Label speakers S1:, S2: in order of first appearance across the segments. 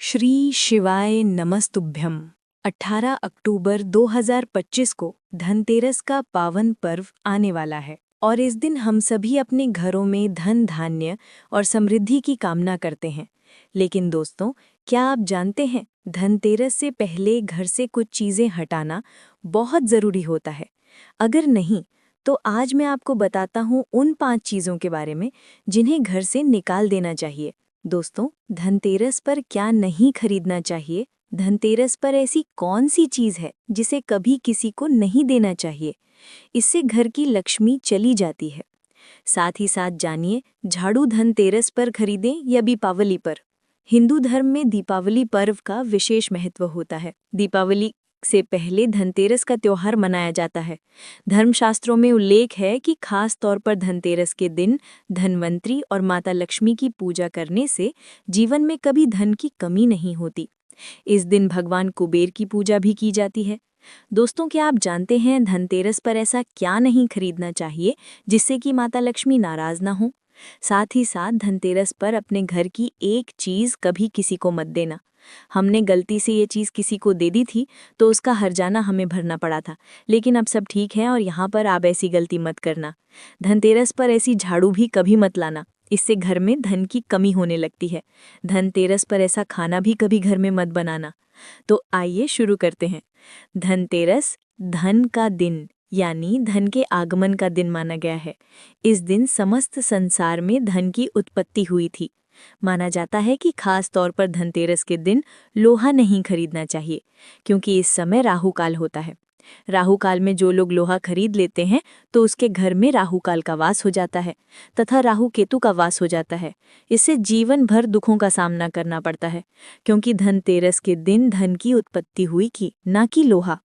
S1: श्री शिवाय नमस्तुभ्यम। 18 अक्टूबर 2025 को धनतेरस का पावन पर्व आने वाला है और इस दिन हम सभी अपने घरों में धन धान्य और समृद्धि की कामना करते हैं। लेकिन दोस्तों, क्या आप जानते हैं धनतेरस से पहले घर से कुछ चीज़ें हटाना बहुत ज़रूरी होता है। अगर नहीं तो आज मैं आपको बताता हूँ उन 5 चीज़ों के बारे में जिन्हें घर से निकाल देना चाहिए। दोस्तों, धनतेरस पर क्या नहीं खरीदना चाहिए? धनतेरस पर ऐसी कौन सी चीज़ है जिसे कभी किसी को नहीं देना चाहिए? इससे घर की लक्ष्मी चली जाती है। साथ ही साथ जानिए, झाड़ू धनतेरस पर खरीदें या दीपावली पर। हिंदू धर्म में दीपावली पर्व का विशेष महत्व होता है। दीपावली से पहले धनतेरस का त्योहार मनाया जाता है। धर्मशास्त्रों में उल्लेख है कि खास तौर पर धनतेरस के दिन धनवंतरी और माता लक्ष्मी की पूजा करने से जीवन में कभी धन की कमी नहीं होती। इस दिन भगवान कुबेर की पूजा भी की जाती है। दोस्तों, क्या आप जानते हैं धनतेरस पर ऐसा क्या नहीं खरीदना चाहिए जिससे कि माता लक्ष्मी नाराज ना हो? साथ ही साथ धनतेरस पर अपने घर की एक चीज़ कभी किसी को मत देना। हमने गलती से ये चीज़ किसी को दे दी थी तो उसका हर्जाना हमें भरना पड़ा था, लेकिन अब सब ठीक है और यहाँ पर आप ऐसी गलती मत करना। धनतेरस पर ऐसी झाड़ू भी कभी मत लाना, इससे घर में धन की कमी होने लगती है। धनतेरस पर ऐसा खाना भी कभी घर में मत बनाना। तो आइए शुरू करते हैं। धनतेरस धन का दिन यानी धन के आगमन का दिन माना गया है। इस दिन समस्त संसार में धन की उत्पत्ति हुई थी। माना जाता है कि खास तौर पर धनतेरस के दिन लोहा नहीं खरीदना चाहिए, क्योंकि इस समय राहु काल होता है। राहु काल में जो लोग लोहा खरीद लेते हैं तो उसके घर में राहु काल का वास हो जाता है तथा राहु केतु का वास हो जाता है। इससे जीवन भर दुखों का सामना करना पड़ता है, क्योंकि धनतेरस के दिन धन की उत्पत्ति हुई थी, ना कि लोहा।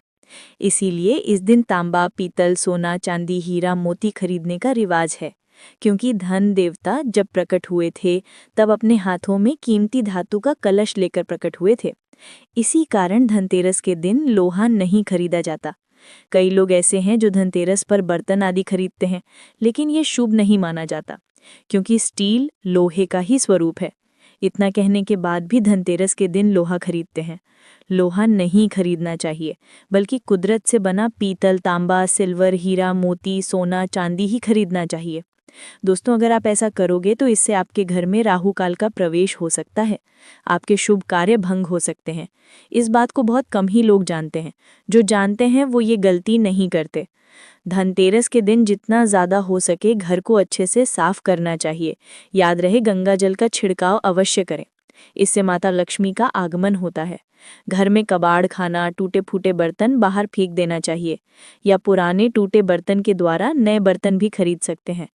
S1: इसीलिए इस दिन तांबा, पीतल, सोना, चांदी, हीरा, मोती खरीदने का रिवाज है, क्योंकि धन देवता जब प्रकट हुए थे तब अपने हाथों में कीमती धातु का कलश लेकर प्रकट हुए थे। इसी कारण धनतेरस के दिन लोहा नहीं खरीदा जाता। कई लोग ऐसे हैं जो धनतेरस पर बर्तन आदि खरीदते हैं, लेकिन ये शुभ नहीं माना जाता, क्योंकि स्टील लोहे का ही स्वरूप है। इतना कहने के बाद भी धनतेरस के दिन लोहा खरीदते हैं। लोहा नहीं खरीदना चाहिए, बल्कि कुदरत से बना पीतल, तांबा, सिल्वर, हीरा, मोती, सोना, चांदी ही खरीदना चाहिए। दोस्तों, अगर आप ऐसा करोगे तो इससे आपके घर में राहु काल का प्रवेश हो सकता है, आपके शुभ कार्य भंग हो सकते हैं। इस बात को बहुत कम ही लोग जानते हैं। जो जानते हैं वो ये गलती नहीं करते। धनतेरस के दिन जितना ज़्यादा हो सके घर को अच्छे से साफ करना चाहिए। याद रहे, गंगा जल का छिड़काव अवश्य करें। इससे माता लक्ष्मी का आगमन होता है। घर में कबाड़ खाना, टूटे फूटे बर्तन बाहर फेंक देना चाहिए, या पुराने टूटे बर्तन के द्वारा नए बर्तन भी खरीद सकते हैं।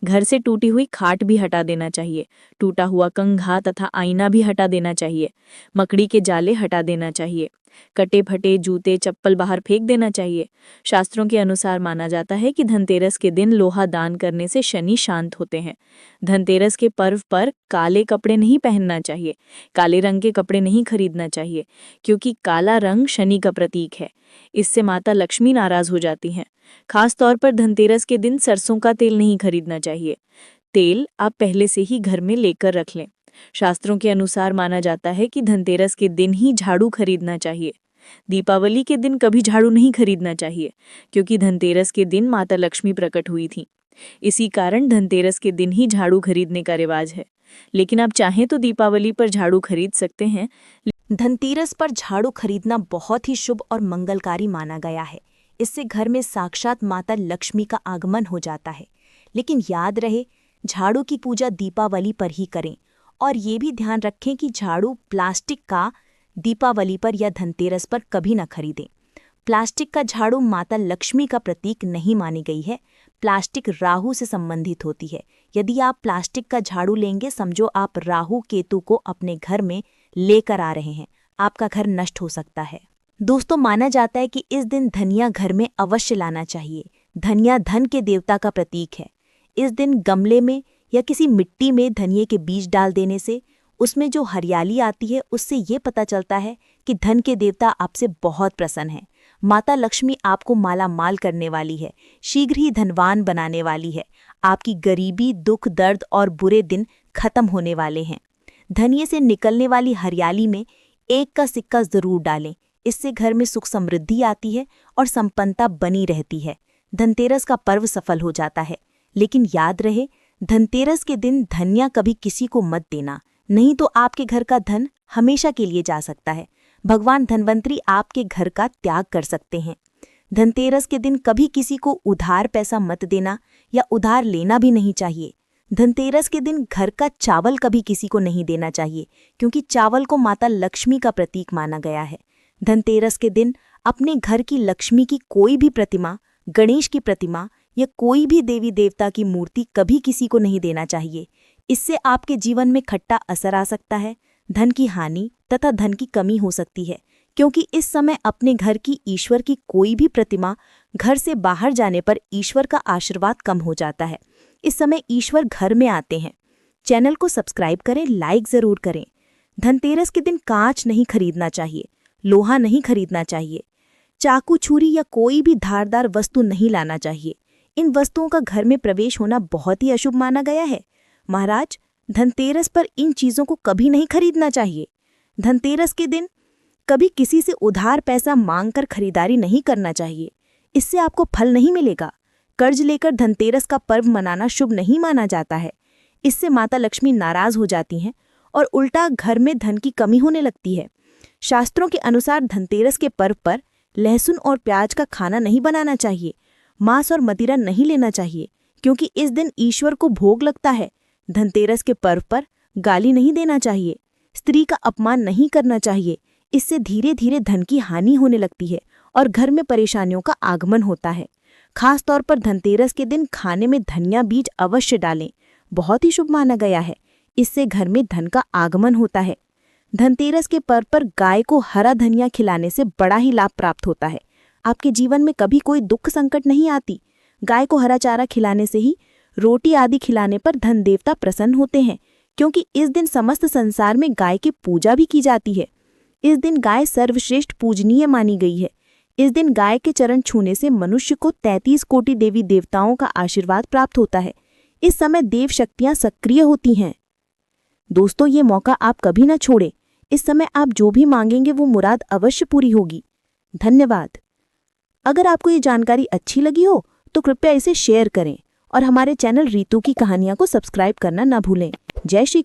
S1: घर से टूटी हुई खाट भी हटा देना चाहिए। टूटा हुआ कंघा तथा आईना भी हटा देना चाहिए। मकड़ी के जाले हटा देना चाहिए। कटे फटे जूते चप्पल बाहर फेंक देना चाहिए। शास्त्रों के अनुसार माना जाता है कि धनतेरस के दिन लोहा दान करने से शनि शांत होते हैं। धनतेरस के पर्व पर काले कपड़े नहीं पहनना चाहिए। काले रंग के कपड़े नहीं खरीदना चाहिए, क्योंकि काला रंग शनि का प्रतीक है। इससे माता लक्ष्मी नाराज हो जाती हैं। खास तौर पर धनतेरस के दिन सरसों का तेल नहीं खरीदना चाहिए। तेल आप पहले से ही घर में लेकर रख लें। शास्त्रों के अनुसार माना जाता है कि धनतेरस के दिन ही झाड़ू खरीदना चाहिए। दीपावली के दिन कभी झाड़ू नहीं खरीदना चाहिए, क्योंकि धनतेरस के दिन माता लक्ष्मी प्रकट हुई थी। इसी कारण धनतेरस के दिन ही झाड़ू खरीदने का रिवाज है। लेकिन आप चाहें तो दीपावली पर झाड़ू खरीद सकते हैं।
S2: धनतेरस पर झाड़ू खरीदना बहुत ही शुभ और मंगलकारी माना गया है। इससे घर में साक्षात माता लक्ष्मी का आगमन हो जाता है। लेकिन याद रहे, झाड़ू की पूजा दीपावली पर ही करें, और ये भी ध्यान रखें कि झाड़ू प्लास्टिक का दीपावली पर या धनतेरस पर कभी न खरीदें। प्लास्टिक का झाड़ू माता लक्ष्मी का प्रतीक नहीं मानी गई है। प्लास्टिक राहु से संबंधित होती है। यदि आप प्लास्टिक का झाड़ू लेंगे, समझो आप राहु केतु को अपने घर में लेकर आ रहे हैं। आपका घर नष्ट हो सकता है। दोस्तों, माना जाता है कि इस दिन धनिया घर में अवश्य लाना चाहिए। धनिया धन के देवता का प्रतीक है। इस दिन गमले में या किसी मिट्टी में धनिये के बीज डाल देने से उसमें जो हरियाली आती है, उससे ये पता चलता है कि धन के देवता आपसे बहुत प्रसन्न हैं। माता लक्ष्मी आपको माला माल करने वाली है, शीघ्र ही धनवान बनाने वाली है। आपकी गरीबी, दुख, दर्द और बुरे दिन खत्म होने वाले हैं। धनिये से निकलने वाली हरियाली में 1 का सिक्का जरूर डालें। इससे घर में सुख समृद्धि आती है और संपन्नता बनी रहती है। धनतेरस का पर्व सफल हो जाता है। लेकिन याद रहे, धनतेरस के दिन धनिया कभी किसी को मत देना, नहीं तो आपके घर का धन हमेशा के लिए जा सकता है। भगवान धन्वंतरी आपके घर का त्याग कर सकते हैं। धनतेरस के दिन कभी किसी को उधार पैसा मत देना या उधार लेना भी नहीं चाहिए। धनतेरस के दिन घर का चावल कभी किसी को नहीं देना चाहिए, क्योंकि चावल को माता लक्ष्मी का प्रतीक माना गया है। धनतेरस के दिन अपने घर की लक्ष्मी की कोई भी प्रतिमा, गणेश की प्रतिमा या कोई भी देवी देवता की मूर्ति कभी किसी को नहीं देना चाहिए। इससे आपके जीवन में खट्टा असर आ सकता है, धन की हानि तथा धन की कमी हो सकती है, क्योंकि इस समय अपने घर की ईश्वर की कोई भी प्रतिमा घर से बाहर जाने पर ईश्वर का आशीर्वाद कम हो जाता है। इस समय ईश्वर घर में आते हैं। चैनल को सब्सक्राइब करें, लाइक जरूर करें। धनतेरस के दिन कांच नहीं खरीदना चाहिए, लोहा नहीं खरीदना चाहिए, चाकू छुरी या कोई भी धारदार वस्तु नहीं लाना चाहिए। इन वस्तुओं का घर में प्रवेश होना बहुत ही अशुभ माना गया है। महाराज, धनतेरस पर इन चीजों को कभी नहीं खरीदना चाहिए। धनतेरस के दिन कभी किसी से उधार पैसा मांगकर खरीदारी नहीं करना चाहिए। इससे आपको फल नहीं मिलेगा। कर्ज लेकर धनतेरस का पर्व मनाना शुभ नहीं माना जाता है। इससे माता लक्ष्मी नाराज हो जाती हैं और उल्टा घर में धन की कमी होने लगती है। शास्त्रों के अनुसार धनतेरस के पर्व पर लहसुन और प्याज का खाना नहीं बनाना चाहिए। मांस और मदिरा नहीं लेना चाहिए, क्योंकि इस दिन ईश्वर को भोग लगता है। धनतेरस के पर्व पर गाली नहीं देना चाहिए। स्त्री का अपमान नहीं करना चाहिए। इससे धीरे धीरे धन की हानि होने लगती है और घर में परेशानियों का आगमन होता है। खास तौर पर धनतेरस के दिन खाने में धनिया बीज अवश्य डालें, बहुत ही शुभ माना गया है। इससे घर में धन का आगमन होता है। धनतेरस के पर्व पर गाय को हरा धनिया खिलाने से बड़ा ही लाभ प्राप्त होता है। आपके जीवन में कभी कोई दुख संकट नहीं आती। गाय को हरा चारा खिलाने से ही रोटी आदि खिलाने पर धन देवता प्रसन्न होते हैं, क्योंकि इस दिन समस्त संसार में गाय की पूजा भी की जाती है। इस दिन गाय सर्वश्रेष्ठ पूजनीय मानी गई है। इस दिन गाय के चरण छूने से मनुष्य को 33 कोटि देवी देवताओं का आशीर्वाद प्राप्त होता है। इस समय देव शक्तियां सक्रिय होती हैं। दोस्तों, ये मौका आप कभी न छोड़ें। इस समय आप जो भी मांगेंगे वो मुराद अवश्य पूरी होगी। धन्यवाद। अगर आपको ये जानकारी अच्छी लगी हो तो कृपया इसे शेयर करें और हमारे चैनल रीतू की कहानियां को सब्सक्राइब करना न भूलें। जय श्री